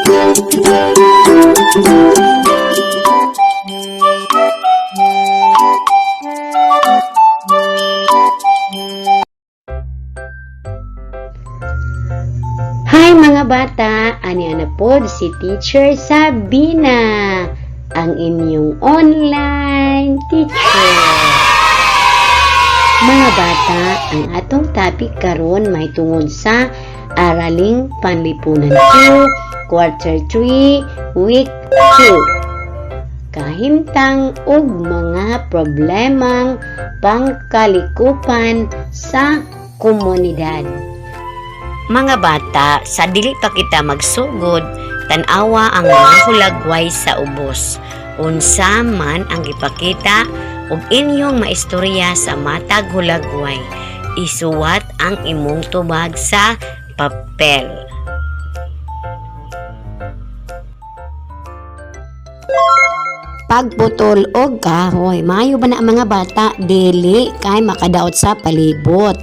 Hi mga bata, ani na po si Teacher Sabina, ang inyong online teacher. Mga bata, ang atong topic karon may tungod sa Araling Panlipunan 2, Quarter 3, Week 2. Kahimtang ug mga problemang pangkalikupan sa komunidad. Mga bata, sa dili pa kita magsugod, tan-awa ang mga hulagway sa ubos. Unsa man ang gipakita ug inyong maistorya sa matag hulagway, isuwat ang imong tubag sa papel. Pagputol og kahoy, maayo ba na mga bata? Dili kay makadaot sa palibot.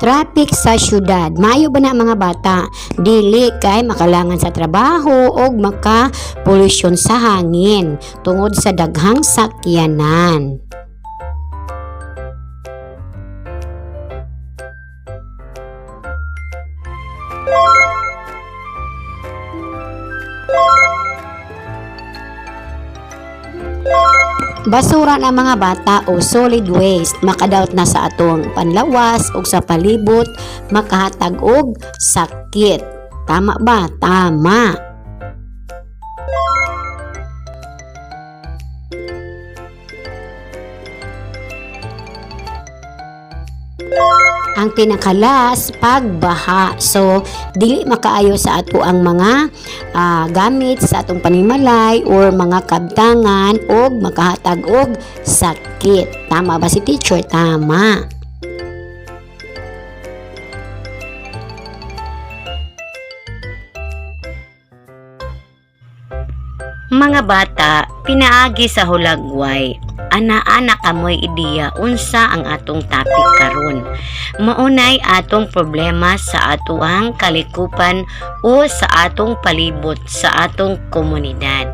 Traffic sa syudad. Maayo ba na mga bata? Dili kay makalangan sa trabaho o maka-polusyon sa hangin tungod sa daghang sakyanan. Basura na mga bata o solid waste makadaot na sa atong panlawas ug sa palibot, makahatag og sakit. Tama ba? Tama. Ang pinakalas, pagbaha. So, dili makaayo sa ato ang mga gamit sa atong panimalay or mga kabtangan o makahatag og sakit. Tama ba si teacher? Tama. Mga bata, pinaagi sa hulagway. Ana-ana kamoy ideya unsa ang atong topic karon. Maunay atong problema sa atuang kalikupan o sa atong palibot sa atong komunidad.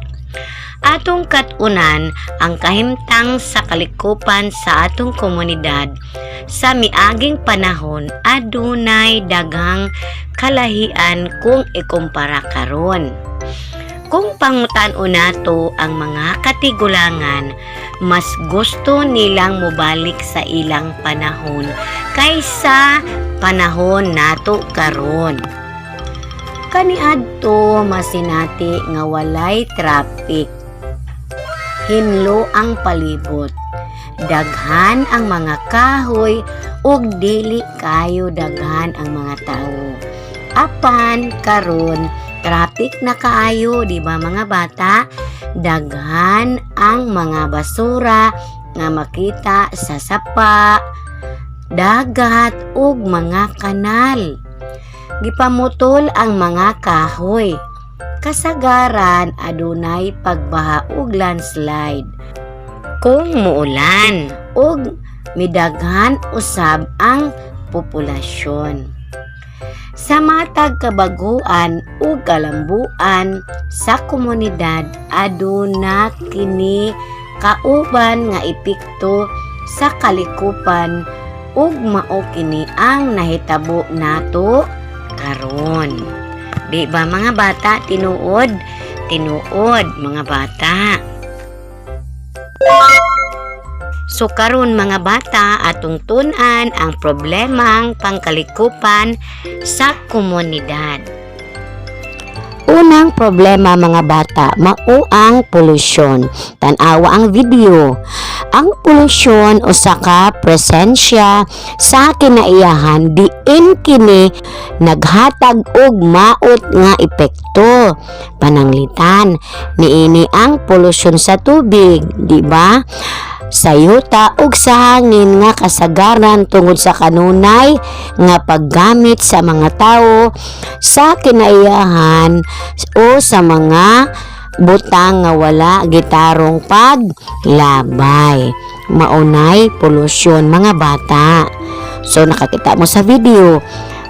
Atong katunan ang kahimtang sa kalikupan sa atong komunidad sa miaging panahon adunay daghang kalahian kung ikumpara karon. Kung pangutan-o nato ang mga katigulangan, mas gusto nilang mubalik sa ilang panahon kaysa panahon nato karon. Kaniadto masinati nga walay traffic. Hinlo ang palibot. Daghan ang mga kahoy ug dili kayo daghan ang mga tawo. Apan karon traffic na kaayo, di ba mga bata? Daghan ang mga basura nga makita sa sapa, dagat ug mga kanal. Gipamutol ang mga kahoy. Kasagaran adunay pagbaha ug landslide. Kung muulan ug midaghan usab ang populasyon. Sa matag kabaguan ug kalambuan sa komunidad aduna kini kauban nga epekto sa kalikupan ug mao kini ang nahitabo nato karon. Di ba mga bata? Tinuod mga bata. So karon mga bata, atong tun-an ang problemang pangkalikupan sa komunidad. Unang problema mga bata, mao ang polusyon. Tan-awa ang video. Ang polusyon usa ka presensya sa kinaiyahan diin kini naghatag og maot nga epekto. Pananglitan niini ang polusyon sa tubig, di ba? Sa yuta ug sa hangin nga kasagaran tungod sa kanunay nga paggamit sa mga tawo sa kinaiyahan o sa mga butang nga wala gitarong paglabay. Maunay polusyon mga bata. So nakakita mo sa video,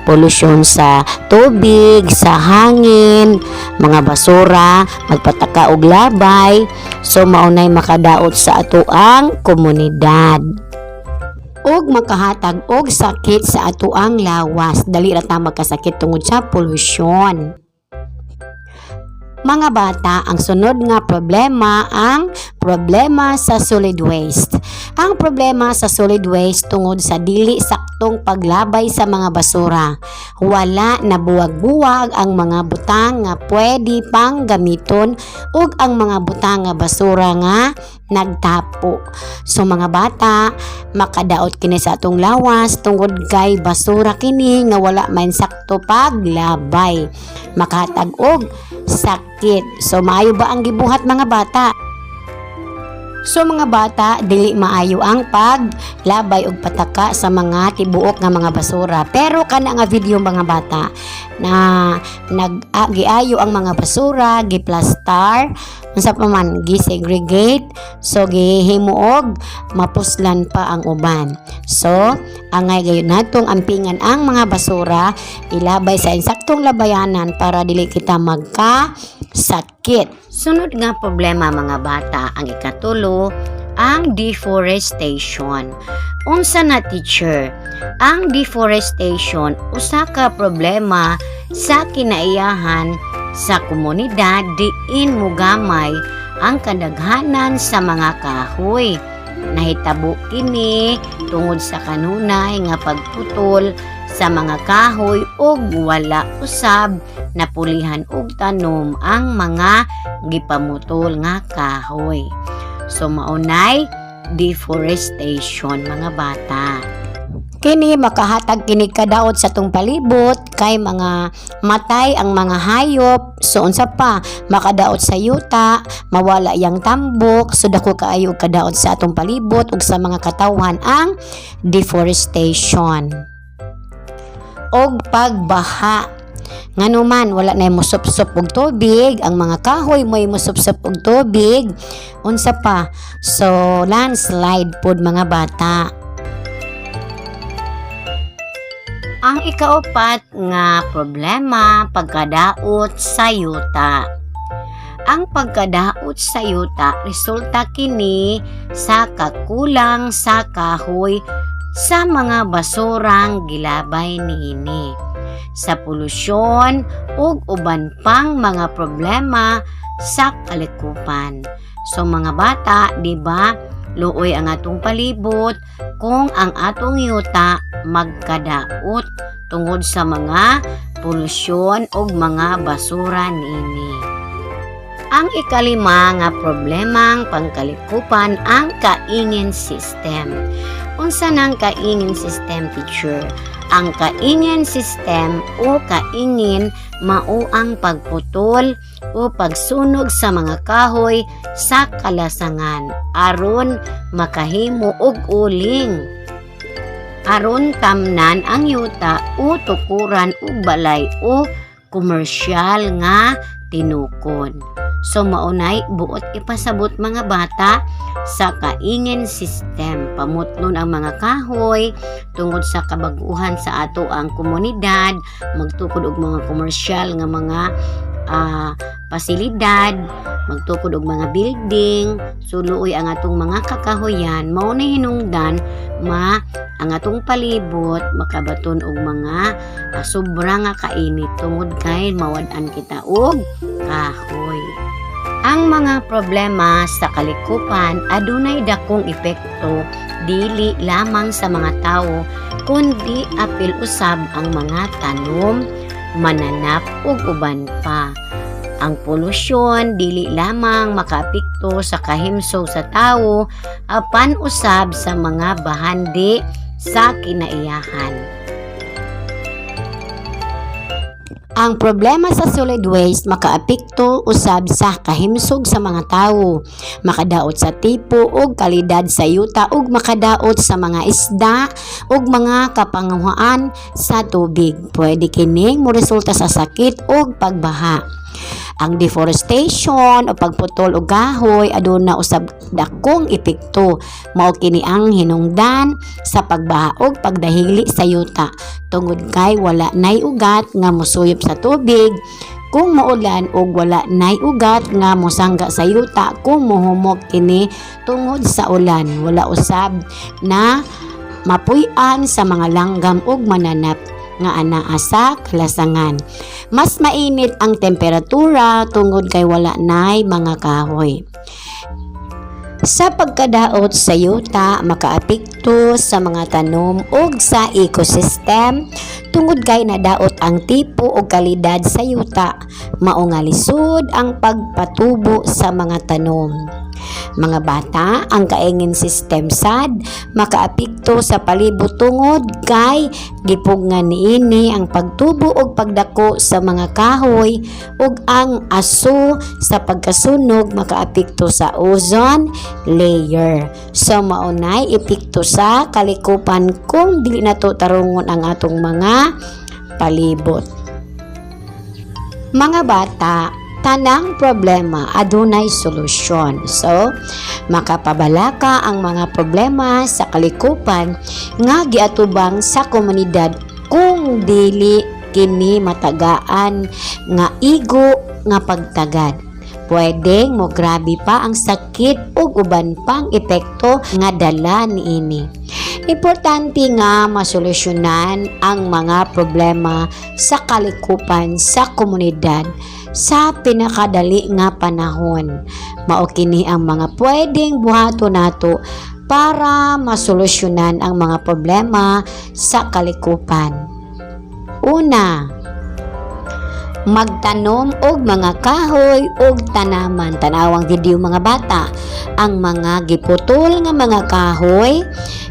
polusyon sa tubig, sa hangin, mga basura, magpataka og labay. So maunay makadaot sa atoang komunidad. Og makahatag og sakit sa atoang lawas. Dali ra ta magkasakit tungod sa polusyon. Mga bata, ang sunod nga problema ang problema sa solid waste. Ang problema sa solid waste tungod sa dili saktong paglabay sa mga basura. Wala na buwag-buwag ang mga butang nga pwede pang gamiton ug ang mga butang nga basura nga nagtapo. So mga bata, makadaot kini sa atong lawas tungod kay basura kini nga wala man sakto paglabay. Makahatag og sakit. So maayo ba ang gibuhat mga bata? So mga bata, dili maayo ang paglabay og pataka sa mga tibuok nga mga basura. Pero kana nga video mga bata na giayo ang mga basura, giplastar, unsa pa man gisegregate, so gihimo og mapuslan pa ang uban. So angay gayon natong ampingan ang mga basura, ilabay sa insaktong labayanan para dili kita magka-sakit. Sunod nga problema mga bata, ang ikatulo, ang deforestation. Unsa na teacher? Ang deforestation usa ka problema sa kinaiyahan sa komunidad diin mugamay ang kadaghanan sa mga kahoy. Nahitabo kini tungod sa kanunay nga pagputol sa mga kahoy ug wala usab napulihan og tanom ang mga gipamutol nga kahoy. So maunay deforestation mga bata. Kini makahatag kini kadaot sa tong palibot kay mga matay ang mga hayop. So unsa pa makadaot sa yuta, mawala yang tambok. So dako kaayo kadaot sa atong palibot ug sa mga katawhan ang deforestation. Og pagbaha, nganuman wala na musupsup og tubig, ang mga kahoy mo musupsup og tubig. Unsa pa? So landslide pod mga bata. Ang ikaapat nga problema, pagkadaot sa yuta. Ang pagkadaot sa yuta resulta kini sa kakulang sa kahoy sa mga basurang gilabay niini, sa polusyon ug uban pang mga problema sa kalikupan. So mga bata, di ba, luoy ang atong palibot kung ang atong yuta magkadaot tungod sa mga polusyon ug mga basura niini. Ang ikalima nga problemang pangkalikupan ang kaingin system. Unsa nang kaingin system, teacher? Ang kaingin system o kaingin mao ang pagputol o pagsunog sa mga kahoy sa kalasangan aron makahimo og uling, aron tamnan ang yuta o tukuran o balay o komersyal nga tinukon. So maunay buot ipasabot mga bata sa kaingin system. Pamutnon ang mga kahoy tungod sa kabaguhan sa ato ang komunidad, magtukod og mga komersyal nga mga pasilidad, magtukod og mga building. So luoy ang atong mga kakahoyan, mao na hinungdan ang atong palibot makabaton og mga sobra nga kainit tungod kay mawad-an kita og kahoy. Ang mga problema sa kalikupan adunay dakong epekto dili lamang sa mga tao kundi apil usab ang mga tanom, mananap ug uban pa. Ang polusyon dili lamang makaapekto sa kahimsog sa tao apan usab sa mga bahandi sa kinaiyahan. Ang problema sa solid waste makaapekto usab sa kahimsog sa mga tawo, makadaot sa tipo ug kalidad sa yuta ug makadaot sa mga isda ug mga kapanguhaan sa tubig. Pwede kining moresulta sa sakit ug pagbaha. Ang deforestation o pagputol og kahoy aduna usab dakong epekto. Mao kini ang hinungdan sa pagbaha ug pagdahili sa yuta tungod kay wala nay ugat nga mosuyop sa tubig kung maulan ug wala nay ugat nga mosangga sa yuta kung mohumok kini tungod sa ulan. Wala usab na mapuy-an sa mga langgam ug mananap nga anaa sa kalasangan. Mas mainit ang temperatura tungod kay wala nay mga kahoy. Sa pagkadaot sa yuta, makaapekto sa mga tanom ug sa ecosystem tungod kay nadaot ang tipo o kalidad sa yuta. Mao nga lisod ang pagpatubo sa mga tanom. Mga bata, ang kaingin system sad makaapekto sa palibot tungod kay gipugngan niini ang pagtubo ug pagdako sa mga kahoy ug ang aso sa pagkasunog makaapekto sa ozone layer. So maunay epekto sa kalikupan kung dili nato tarungon ang atong mga palibot. Mga bata, tanang problema adunay solusyon. So, makapabalaka ang mga problema sa kalikupan nga giatubang sa komunidad kung dili kini matagaan nga igo nga pagtagad. Pwedeng mo grabe pa ang sakit ug uban pang epekto nga dala niini. Importante nga masolusyonan ang mga problema sa kalikupan sa komunidad sa pinakadali nga panahon. Mao kini ang mga pwedeng buhaton nato para masolusyonan ang mga problema sa kalikupan. Una, magtanom og mga kahoy og tanaman. Tanawang video mga bata, ang mga giputol nga mga kahoy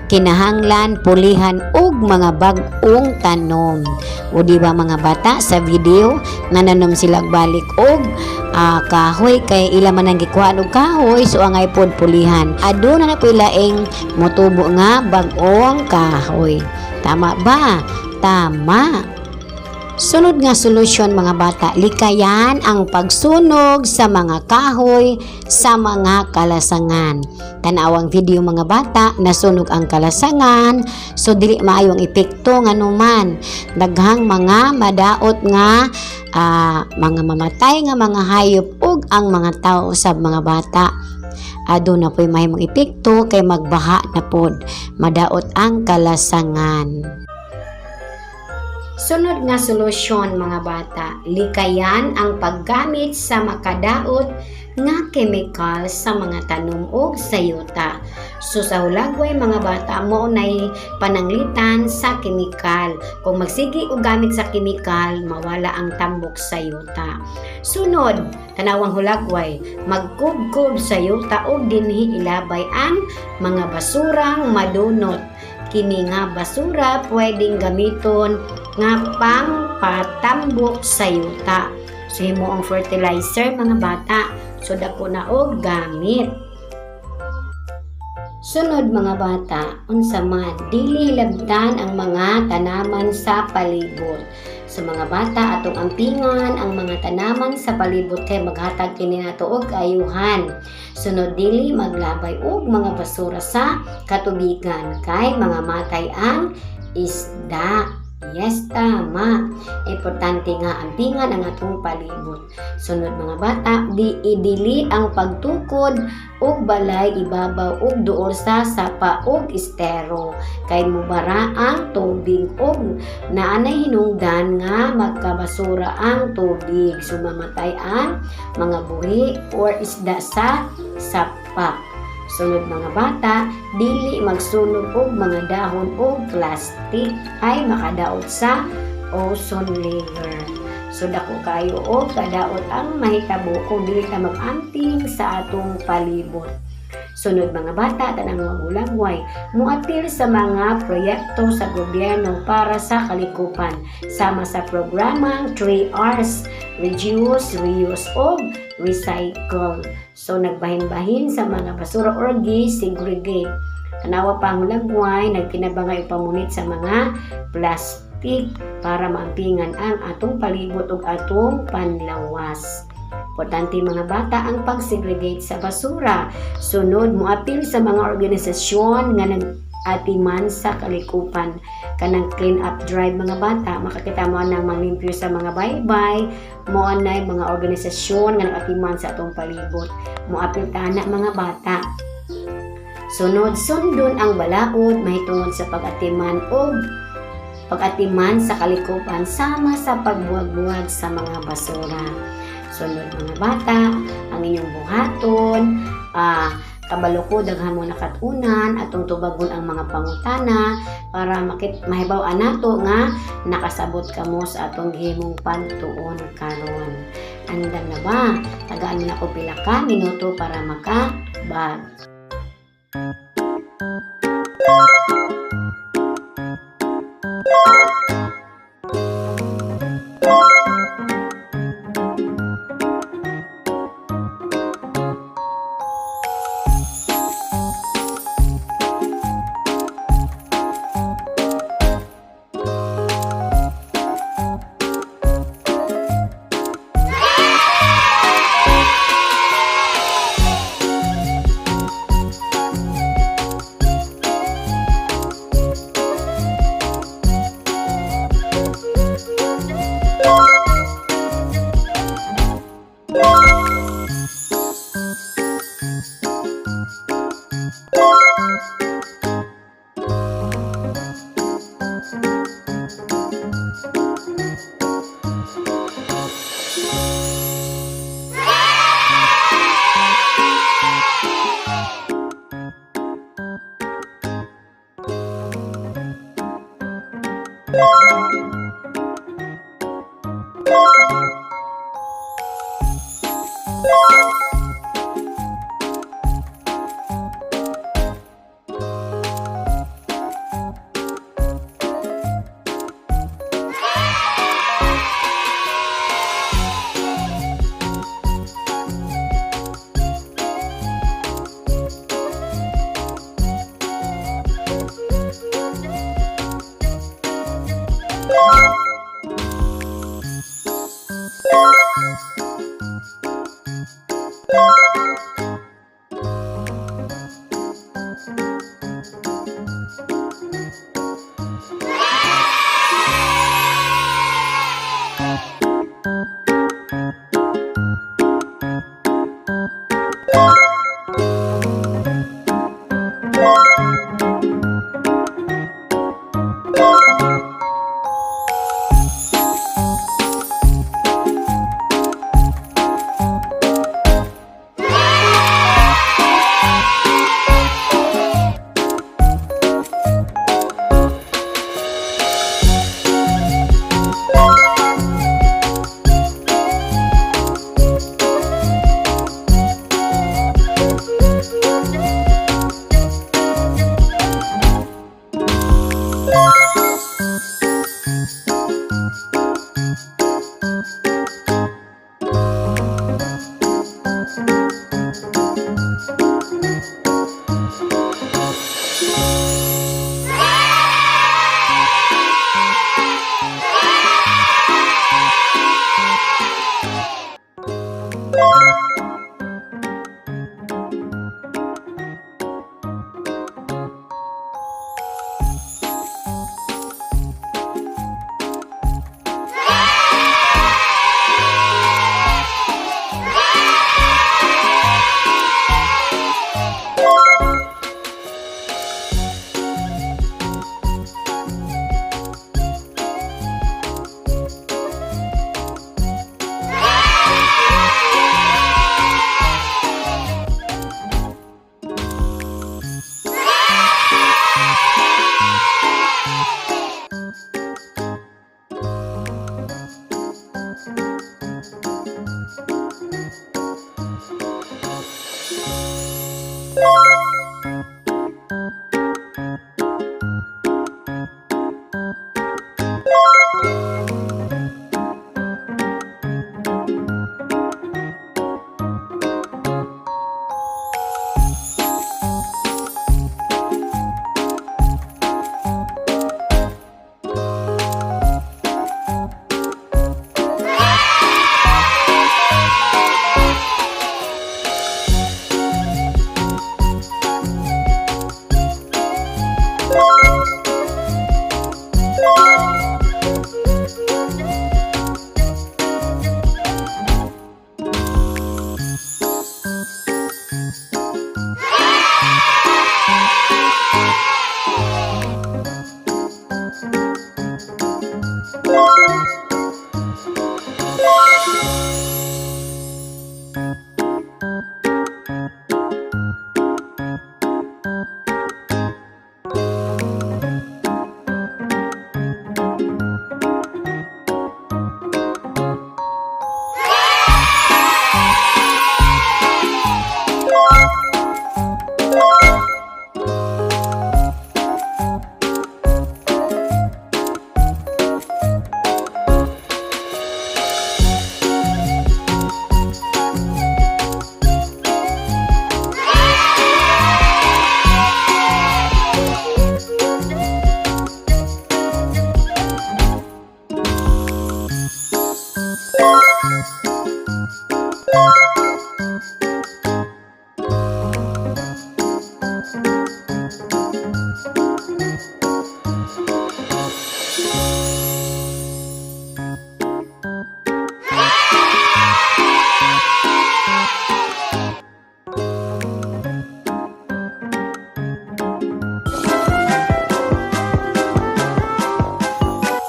kinahanglan pulihan og mga bag-ong tanom. O di ba mga bata, sa video nananom sila balik og kahoy kay ila man ang gikuhaan og kahoy, so angay pod pulihan. Aduna na po ilaing motubo nga bag-ong kahoy. Tama ba? Tama. Sunod nga solusyon mga bata, likayan ang pagsunog sa mga kahoy sa mga kalasangan. Tanawang video mga bata, nasunog ang kalasangan, so dili maayo ang epekto nga numan. Daghang mga madaot nga mga mamatay nga mga hayop ug ang mga tao usab mga bata. Aduna po'y mahimong epekto kay magbaha na pod, madaot ang kalasangan. Sunod nga solusyon mga bata, likayan ang paggamit sa makadaot nga chemical sa mga tanom o sa yuta. So sa hulagway mga bata mo nay pananglitan sa chemical. Kung magsigi og gamit sa chemical, mawala ang tambok sa yuta. Sunod, tanawang hulagway, magkubkob sa yuta o dinhi ilabay ang mga basurang madunot. Kini nga basura pwedeng gamiton nga pang patambok sa yuta. So himo ang fertilizer mga bata. So dako na og gamit. Sunod mga bata, unsa man dili labtan ang mga tanaman sa palibot. So mga bata, atong ampingan ang mga tanaman sa palibot kay maghatag kini nato og kaayuhan. Sunod dili maglabay og mga basura sa katubigan kay mga matay ang isda. Yes, tama. Importante nga ampingan ang atong palibot. Sunod mga bata, idili ang pagtukod og balay ibabaw og duol sa sapa og estero kay mubara ang tubig og naanay hinungdan nga magkabasura ang tubig. So mamatay ang mga buhi or isda sa sapa. Sunod mga bata, dili magsunog og mga dahon o plastic ay makadaot sa ozone layer. So dako kayo og kadaot ang mahitabo kung dili ka mag-amping sa atong palibot. Sunod mga bata, tanang magulagway, muapil sa mga proyekto sa gobyerno para sa kalikupan, sama sa programang 3Rs, reduce, reuse, o recycle. So nagbahin-bahin sa mga basura or segregate. Tanawa pang lagway, nagkinabangay pamunit sa mga plastic. plastic para maampingan ang atong palibot ug atong panlawas. Importante mga bata ang pag-segregate sa basura. Sunod, moapil sa mga organisasyon nga nag-atiman sa kalikupan kanang clean up drive mga bata. Makakita mo nang manglimpyo sa mga baybay, mo anay mga organisasyon nga nag-atiman sa atong palibot. Moapil tana mga bata. Sunod, sundon ang balaod mahitungod sa pag-atiman o pag-atiman sa kalikupan sama sa pagbuwag-buwag sa mga basura. Sunod mga bata, ang inyong buhaton, kabalo ko daghan mo nakatunan atong tubagon ang mga pangutana para mahibaw nato nga nakasabot kamo sa atong gihimong pantuon karon. Andam na ba? Tagaan mo na ko pila ka minuto para makabag.